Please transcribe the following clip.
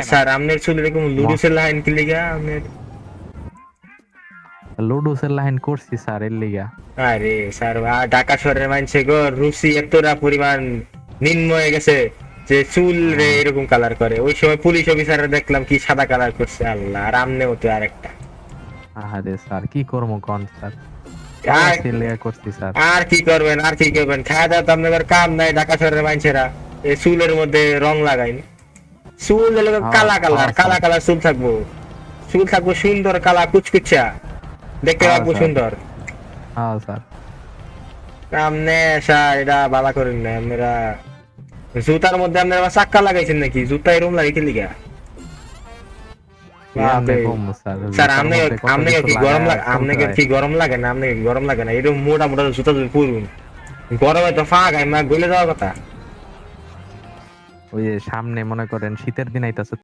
Sir আপনার চুল এরকম লুডুসের লাইন কি লিগা আপনার? লুডুসের লাইন করছি স্যার এর লিগা। আরে স্যার ঢাকা শহরের মানুষে গো রুচি এতটা পরিমাণ নিম্ন হয়ে গেছে যে চুল রে এরকম কালার করে। ওই সময় পুলিশ অফিসাররা দেখলাম কি সাদা কালার করছে, আল্লাহ। আর আমনে হতো আরেকটা। আরে স্যার কি করবো কোন স্যার, আর লিগা করছি স্যার। আর কি করবেন, আর কি করবেন? খাওয়া দাওয়া তো আপনাদের কাম নাই। ঢাকা শহরের মানুষেরা এই চুলের মধ্যে রং লাগাইন। চুল হলো কালা কালার, কালা কালার চুল থাকবো। চুল থাকবো সুন্দর কালা কুচকুচা, দেখতে লাগবো সুন্দর। হ্যাঁ স্যার। আমনে স্যার এটা বালা করেন না আপনারা। জুতার মধ্যে আপনারা আবার চাক্কা লাগাইছেন নাকি? জুতা এরকম লাগাইতে লিগা? স্যার আপনি আপনি কি গরম লাগে? আপনাকে কি গরম লাগে না? আপনি গরম লাগে না? এরকম মোটা মোটা জুতা যদি পরুন, গরমে তো ফা গায়ে গলে যাওয়ার কথা। ওই যে সামনে মনে করেন শীতের দিন আইতাছে